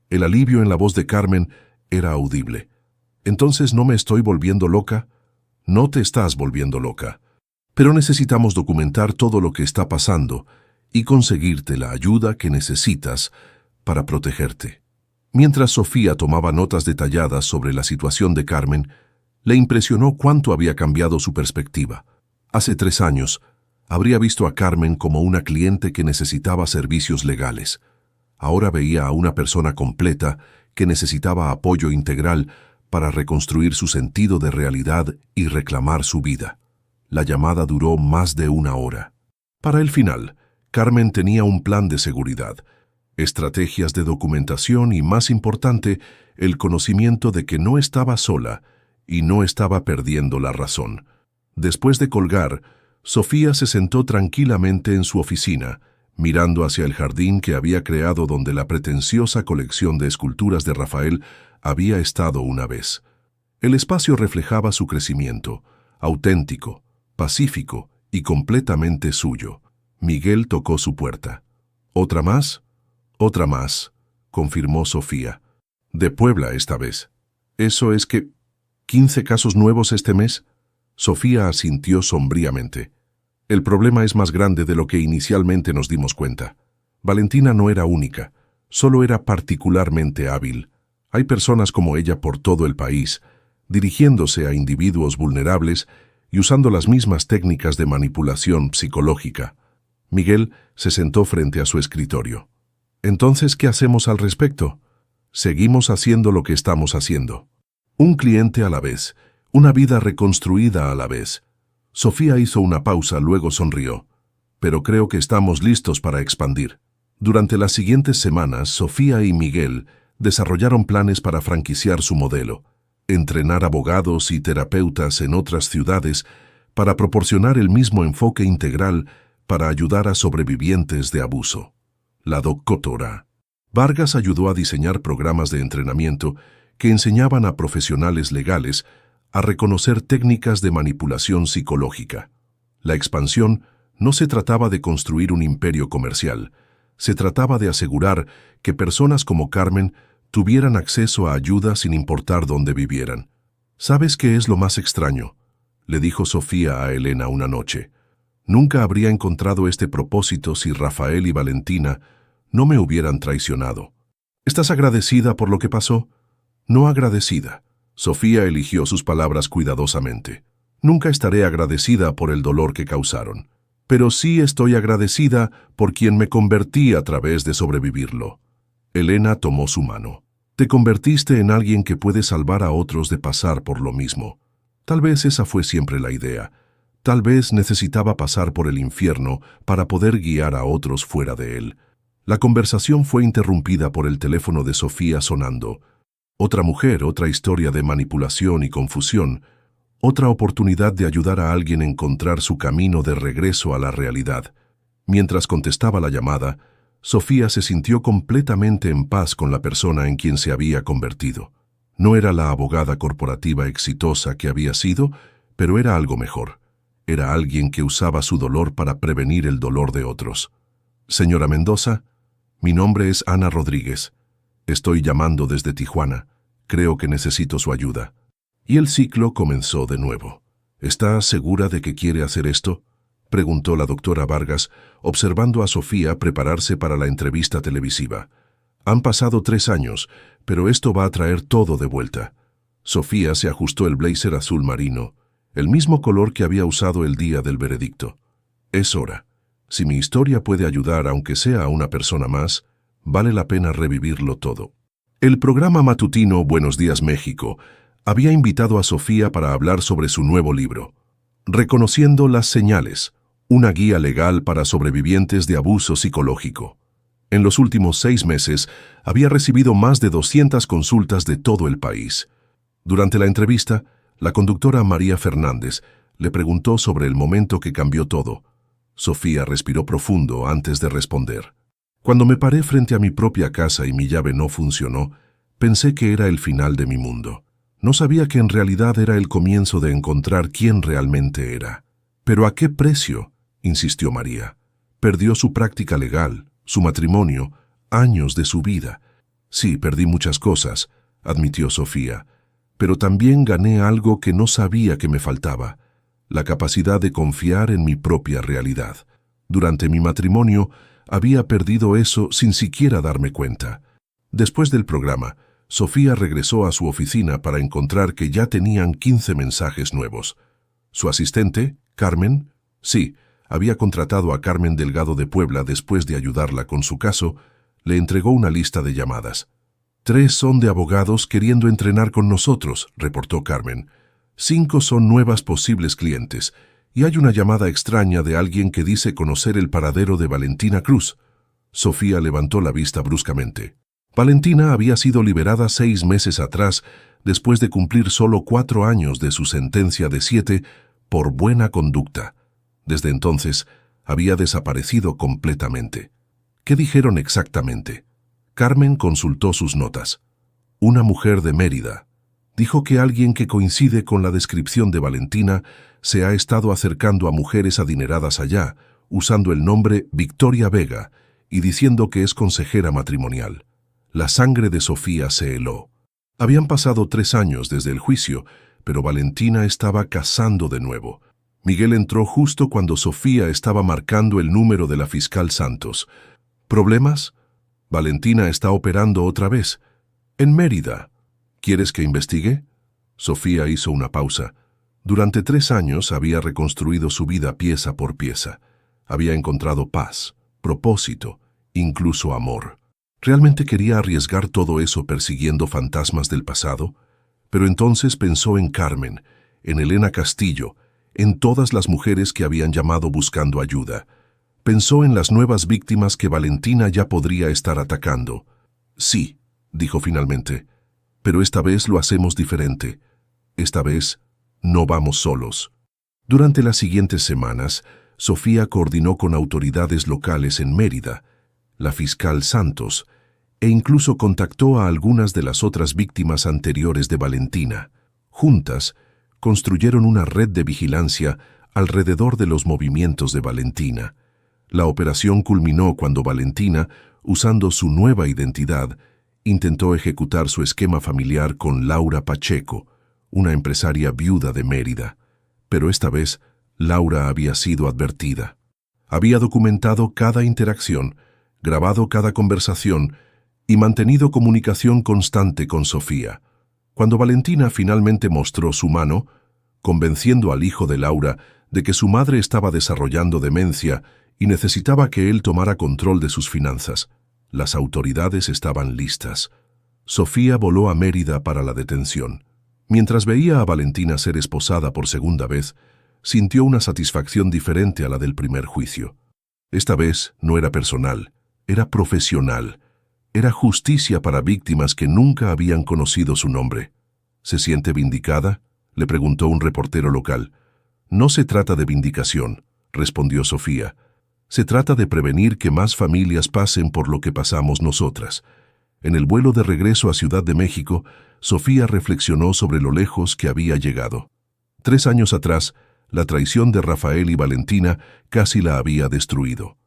El alivio en la voz de Carmen era audible. «¿Entonces no me estoy volviendo loca?». «No te estás volviendo loca. Pero necesitamos documentar todo lo que está pasando y conseguirte la ayuda que necesitas para protegerte». Mientras Sofía tomaba notas detalladas sobre la situación de Carmen, le impresionó cuánto había cambiado su perspectiva. Hace 3 años, habría visto a Carmen como una cliente que necesitaba servicios legales. Ahora veía a una persona completa que necesitaba apoyo integral para reconstruir su sentido de realidad y reclamar su vida. La llamada duró más de 1 hora. Para el final, Carmen tenía un plan de seguridad, estrategias de documentación y, más importante, el conocimiento de que no estaba sola y no estaba perdiendo la razón. Después de colgar, Sofía se sentó tranquilamente en su oficina, mirando hacia el jardín que había creado donde la pretenciosa colección de esculturas de Rafael había estado una vez. El espacio reflejaba su crecimiento, auténtico, pacífico y completamente suyo. Miguel tocó su puerta. «¿Otra más?». «Otra más», confirmó Sofía. «De Puebla esta vez». «¿Eso es que 15 casos nuevos este mes?». Sofía asintió sombríamente. «El problema es más grande de lo que inicialmente nos dimos cuenta. Valentina no era única, solo era particularmente hábil. Hay personas como ella por todo el país, dirigiéndose a individuos vulnerables y usando las mismas técnicas de manipulación psicológica». Miguel se sentó frente a su escritorio. «Entonces, ¿qué hacemos al respecto?». «Seguimos haciendo lo que estamos haciendo. Un cliente a la vez, una vida reconstruida a la vez». Sofía hizo una pausa, luego sonrió. «Pero creo que estamos listos para expandir». Durante las siguientes semanas, Sofía y Miguel desarrollaron planes para franquiciar su modelo, entrenar abogados y terapeutas en otras ciudades para proporcionar el mismo enfoque integral para ayudar a sobrevivientes de abuso. La doctora Vargas ayudó a diseñar programas de entrenamiento que enseñaban a profesionales legales a reconocer técnicas de manipulación psicológica. La expansión no se trataba de construir un imperio comercial, se trataba de asegurar que personas como Carmen tuvieran acceso a ayuda sin importar dónde vivieran. «¿Sabes qué es lo más extraño?», le dijo Sofía a Elena una noche. «Nunca habría encontrado este propósito si Rafael y Valentina no me hubieran traicionado». «¿Estás agradecida por lo que pasó?». «No agradecida». Sofía eligió sus palabras cuidadosamente. «Nunca estaré agradecida por el dolor que causaron, pero sí estoy agradecida por quien me convertí a través de sobrevivirlo». Elena tomó su mano. «Te convertiste en alguien que puede salvar a otros de pasar por lo mismo. Tal vez esa fue siempre la idea. Tal vez necesitaba pasar por el infierno para poder guiar a otros fuera de él». La conversación fue interrumpida por el teléfono de Sofía sonando. Otra mujer, otra historia de manipulación y confusión, otra oportunidad de ayudar a alguien a encontrar su camino de regreso a la realidad. Mientras contestaba la llamada, Sofía se sintió completamente en paz con la persona en quien se había convertido. No era la abogada corporativa exitosa que había sido, pero era algo mejor. Era alguien que usaba su dolor para prevenir el dolor de otros. Señora Mendoza, mi nombre es Ana Rodríguez. Estoy llamando desde Tijuana. Creo que necesito su ayuda. Y el ciclo comenzó de nuevo. ¿Está segura de que quiere hacer esto?, preguntó la doctora Vargas, observando a Sofía prepararse para la entrevista televisiva. Han pasado 3 años, pero esto va a traer todo de vuelta. Sofía se ajustó el blazer azul marino, el mismo color que había usado el día del veredicto. Es hora. Si mi historia puede ayudar, aunque sea a una persona más, vale la pena revivirlo todo. El programa matutino Buenos Días México había invitado a Sofía para hablar sobre su nuevo libro, Reconociendo las señales, una guía legal para sobrevivientes de abuso psicológico. En los últimos 6 meses había recibido más de 200 consultas de todo el país. Durante la entrevista, la conductora María Fernández le preguntó sobre el momento que cambió todo. Sofía respiró profundo antes de responder. Cuando me paré frente a mi propia casa y mi llave no funcionó, pensé que era el final de mi mundo. No sabía que en realidad era el comienzo de encontrar quién realmente era. ¿Pero a qué precio?, insistió María. Perdió su práctica legal, su matrimonio, años de su vida. Sí, perdí muchas cosas, admitió Sofía, pero también gané algo que no sabía que me faltaba, la capacidad de confiar en mi propia realidad. Durante mi matrimonio había perdido eso sin siquiera darme cuenta. Después del programa, Sofía regresó a su oficina para encontrar que ya tenían 15 mensajes nuevos. Su asistente, Carmen, sí, había contratado a Carmen Delgado de Puebla después de ayudarla con su caso, le entregó una lista de llamadas. 3 son de abogados queriendo entrenar con nosotros, reportó Carmen. 5 son nuevas posibles clientes, y hay una llamada extraña de alguien que dice conocer el paradero de Valentina Cruz. Sofía levantó la vista bruscamente. Valentina había sido liberada 6 meses atrás, después de cumplir solo 4 años de su sentencia de 7 por buena conducta. Desde entonces, había desaparecido completamente. ¿Qué dijeron exactamente? Carmen consultó sus notas. Una mujer de Mérida. Dijo que alguien que coincide con la descripción de Valentina se ha estado acercando a mujeres adineradas allá, usando el nombre Victoria Vega y diciendo que es consejera matrimonial. La sangre de Sofía se heló. Habían pasado 3 años desde el juicio, pero Valentina estaba casando de nuevo. Miguel entró justo cuando Sofía estaba marcando el número de la fiscal Santos. ¿Problemas? Valentina está operando otra vez. En Mérida. ¿Quieres que investigue? Sofía hizo una pausa. Durante 3 años había reconstruido su vida pieza por pieza. Había encontrado paz, propósito, incluso amor. ¿Realmente quería arriesgar todo eso persiguiendo fantasmas del pasado? Pero entonces pensó en Carmen, en Elena Castillo, en todas las mujeres que habían llamado buscando ayuda. Pensó en las nuevas víctimas que Valentina ya podría estar atacando. Sí, dijo finalmente, pero esta vez lo hacemos diferente. Esta vez no vamos solos. Durante las siguientes semanas, Sofía coordinó con autoridades locales en Mérida, la fiscal Santos, e incluso contactó a algunas de las otras víctimas anteriores de Valentina. Juntas, construyeron una red de vigilancia alrededor de los movimientos de Valentina. La operación culminó cuando Valentina, usando su nueva identidad, intentó ejecutar su esquema familiar con Laura Pacheco, una empresaria viuda de Mérida. Pero esta vez, Laura había sido advertida. Había documentado cada interacción, grabado cada conversación y mantenido comunicación constante con Sofía. Cuando Valentina finalmente mostró su mano, convenciendo al hijo de Laura de que su madre estaba desarrollando demencia y necesitaba que él tomara control de sus finanzas, las autoridades estaban listas. Sofía voló a Mérida para la detención. Mientras veía a Valentina ser esposada por segunda vez, sintió una satisfacción diferente a la del primer juicio. Esta vez no era personal, era profesional. Era justicia para víctimas que nunca habían conocido su nombre. ¿Se siente vindicada?, le preguntó un reportero local. No se trata de vindicación, respondió Sofía. Se trata de prevenir que más familias pasen por lo que pasamos nosotras. En el vuelo de regreso a Ciudad de México, Sofía reflexionó sobre lo lejos que había llegado. 3 años atrás, La traición de Rafael y Valentina casi la había destruido.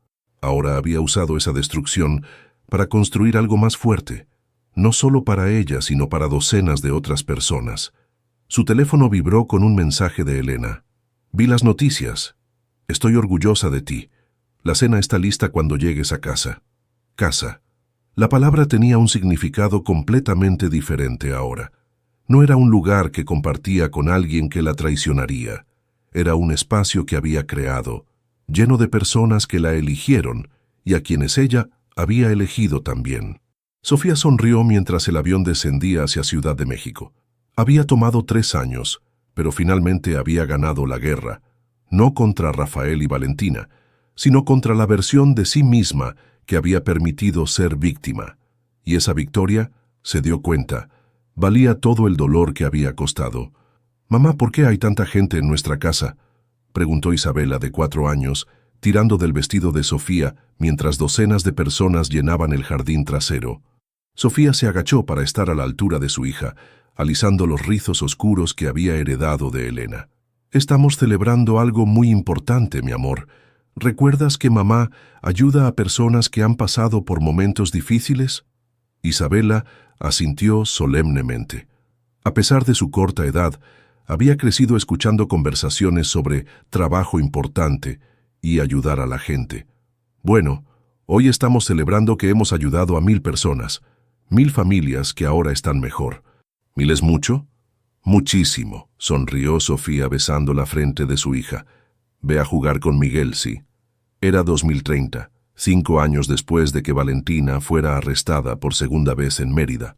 Ahora había usado esa destrucción para construir algo más fuerte, no solo para ella, sino para docenas de otras personas. Su teléfono vibró con un mensaje de Elena. Vi las noticias. Estoy orgullosa de ti. La cena está lista cuando llegues a casa. Casa. La palabra tenía un significado completamente diferente ahora. No era un lugar que compartía con alguien que la traicionaría. Era un espacio que había creado, lleno de personas que la eligieron y a quienes ella había elegido también. Sofía sonrió mientras el avión descendía hacia Ciudad de México. Había tomado 3 años, pero finalmente había ganado la guerra, no contra Rafael y Valentina, sino contra la versión de sí misma que había permitido ser víctima. Y esa victoria, se dio cuenta, valía todo el dolor que había costado. «Mamá, ¿por qué hay tanta gente en nuestra casa?», preguntó Isabela, de 4 años, tirando del vestido de Sofía mientras docenas de personas llenaban el jardín trasero. Sofía se agachó para estar a la altura de su hija, alisando los rizos oscuros que había heredado de Elena. «Estamos celebrando algo muy importante, mi amor. ¿Recuerdas que mamá ayuda a personas que han pasado por momentos difíciles?». Isabela asintió solemnemente. A pesar de su corta edad, había crecido escuchando conversaciones sobre trabajo importante y ayudar a la gente. «Bueno, hoy estamos celebrando que hemos ayudado a 1000 personas, 1000 familias que ahora están mejor». «¿1000 es mucho?». «Muchísimo», sonrió Sofía besando la frente de su hija. «Ve a jugar con Miguel, sí». Era 2030, 5 años después de que Valentina fuera arrestada por segunda vez en Mérida.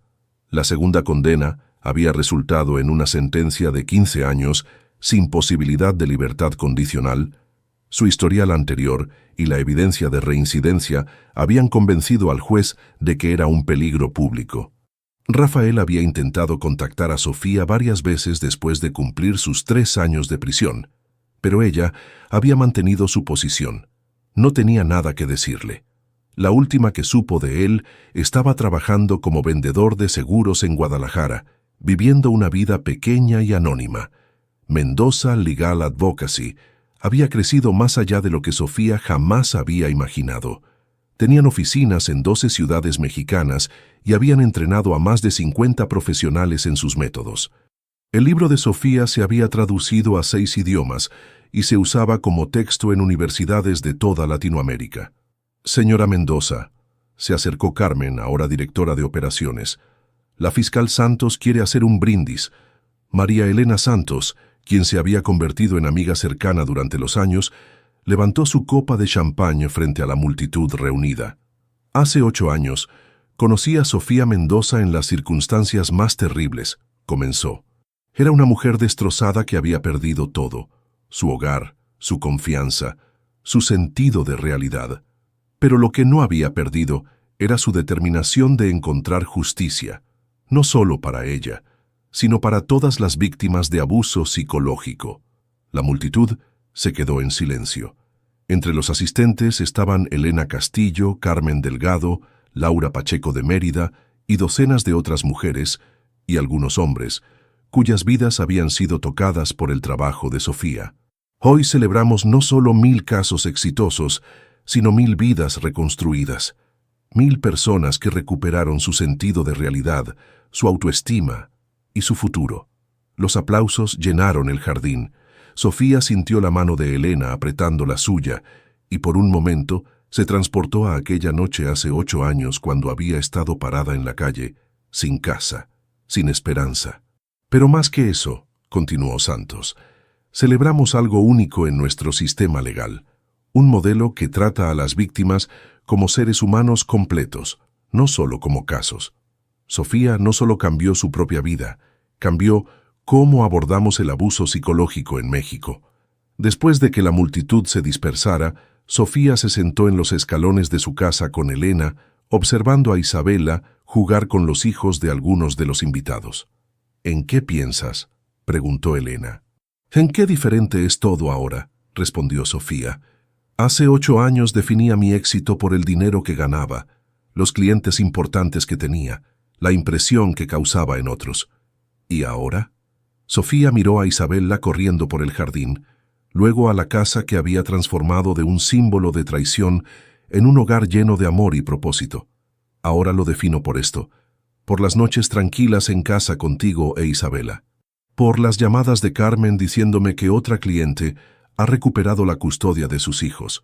La segunda condena había resultado en una sentencia de 15 años sin posibilidad de libertad condicional. Su historial anterior y la evidencia de reincidencia habían convencido al juez de que era un peligro público. Rafael había intentado contactar a Sofía varias veces después de cumplir sus 3 años de prisión, pero ella había mantenido su posición. No tenía nada que decirle. La última que supo de él estaba trabajando como vendedor de seguros en Guadalajara, viviendo una vida pequeña y anónima. Mendoza Legal Advocacy había crecido más allá de lo que Sofía jamás había imaginado. Tenían oficinas en 12 ciudades mexicanas y habían entrenado a más de 50 profesionales en sus métodos. El libro de Sofía se había traducido a 6 idiomas y se usaba como texto en universidades de toda Latinoamérica. «Señora Mendoza», se acercó Carmen, ahora directora de operaciones. «La fiscal Santos quiere hacer un brindis». María Elena Santos, quien se había convertido en amiga cercana durante los años, levantó su copa de champán frente a la multitud reunida. «Hace 8 años, conocí a Sofía Mendoza en las circunstancias más terribles», comenzó. «Era una mujer destrozada que había perdido todo, su hogar, su confianza, su sentido de realidad. Pero lo que no había perdido era su determinación de encontrar justicia, no solo para ella, sino para todas las víctimas de abuso psicológico». La multitud se quedó en silencio. Entre los asistentes estaban Elena Castillo, Carmen Delgado, Laura Pacheco de Mérida y docenas de otras mujeres, y algunos hombres, cuyas vidas habían sido tocadas por el trabajo de Sofía. Hoy celebramos no solo 1000 casos exitosos, sino 1000 vidas reconstruidas, 1000 personas que recuperaron su sentido de realidad, su autoestima y su futuro. Los aplausos llenaron el jardín. Sofía sintió la mano de Elena apretando la suya y por un momento se transportó a aquella noche hace 8 años cuando había estado parada en la calle, sin casa, sin esperanza. «Pero más que eso», continuó Santos, «celebramos algo único en nuestro sistema legal, un modelo que trata a las víctimas como seres humanos completos, no solo como casos. Sofía no solo cambió su propia vida, cambió cómo abordamos el abuso psicológico en México». Después de que la multitud se dispersara, Sofía se sentó en los escalones de su casa con Elena, observando a Isabela jugar con los hijos de algunos de los invitados. «¿En qué piensas?», preguntó Elena. «¿En qué diferente es todo ahora?», respondió Sofía. «Hace 8 años definía mi éxito por el dinero que ganaba, los clientes importantes que tenía, la impresión que causaba en otros. ¿Y ahora?». Sofía miró a Isabela corriendo por el jardín. luego a la casa que había transformado de un símbolo de traición en un hogar lleno de amor y propósito. Ahora lo defino por esto: por las noches tranquilas en casa contigo e Isabela, por las llamadas de Carmen diciéndome que otra cliente ha recuperado la custodia de sus hijos,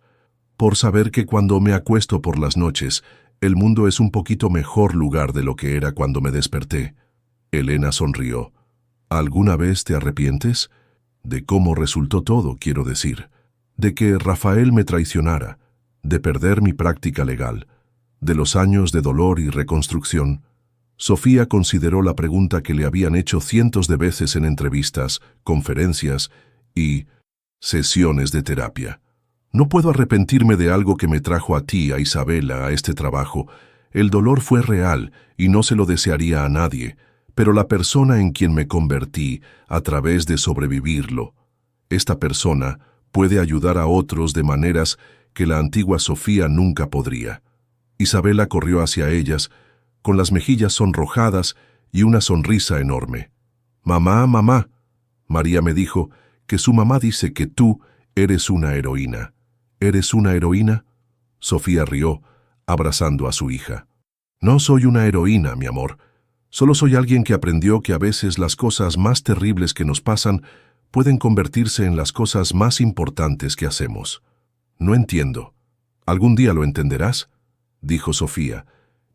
por saber que cuando me acuesto por las noches, el mundo es un poquito mejor lugar de lo que era cuando me desperté. Elena sonrió. ¿Alguna vez te arrepientes? De cómo resultó todo, quiero decir. De que Rafael me traicionara, de perder mi práctica legal, de los años de dolor y reconstrucción. Sofía consideró la pregunta que le habían hecho cientos de veces en entrevistas, conferencias y sesiones de terapia. No puedo arrepentirme de algo que me trajo a ti, a Isabela, a este trabajo. El dolor fue real y no se lo desearía a nadie, pero la persona en quien me convertí, a través de sobrevivirlo, esta persona puede ayudar a otros de maneras que la antigua Sofía nunca podría. Isabela corrió hacia ellas, con las mejillas sonrojadas y una sonrisa enorme. «Mamá, mamá», María me dijo que su mamá dice que tú eres una heroína. ¿Eres una heroína? Sofía rió, abrazando a su hija. No soy una heroína, mi amor. Solo soy alguien que aprendió que a veces las cosas más terribles que nos pasan pueden convertirse en las cosas más importantes que hacemos. No entiendo. ¿Algún día lo entenderás?, dijo Sofía,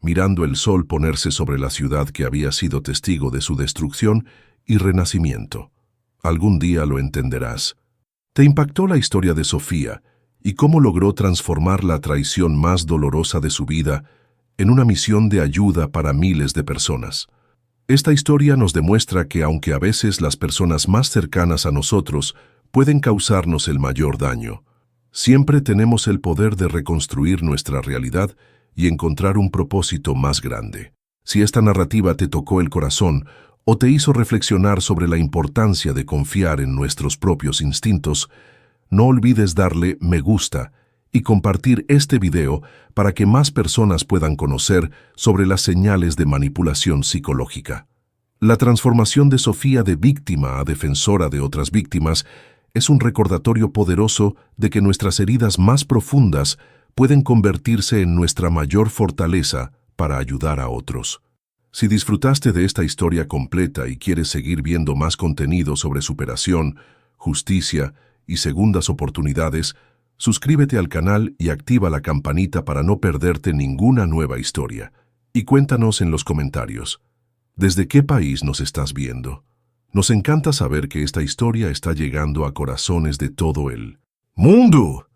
mirando el sol ponerse sobre la ciudad que había sido testigo de su destrucción y renacimiento. Algún día lo entenderás. ¿Te impactó la historia de Sofía y cómo logró transformar la traición más dolorosa de su vida en una misión de ayuda para miles de personas? Esta historia nos demuestra que aunque a veces las personas más cercanas a nosotros pueden causarnos el mayor daño, siempre tenemos el poder de reconstruir nuestra realidad y encontrar un propósito más grande. Si esta narrativa te tocó el corazón o te hizo reflexionar sobre la importancia de confiar en nuestros propios instintos, no olvides darle me gusta y compartir este video para que más personas puedan conocer sobre las señales de manipulación psicológica. La transformación de Sofía de víctima a defensora de otras víctimas es un recordatorio poderoso de que nuestras heridas más profundas pueden convertirse en nuestra mayor fortaleza para ayudar a otros. Si disfrutaste de esta historia completa y quieres seguir viendo más contenido sobre superación, justicia y segundas oportunidades, suscríbete al canal y activa la campanita para no perderte ninguna nueva historia. Y cuéntanos en los comentarios, ¿desde qué país nos estás viendo? Nos encanta saber que esta historia está llegando a corazones de todo el mundo.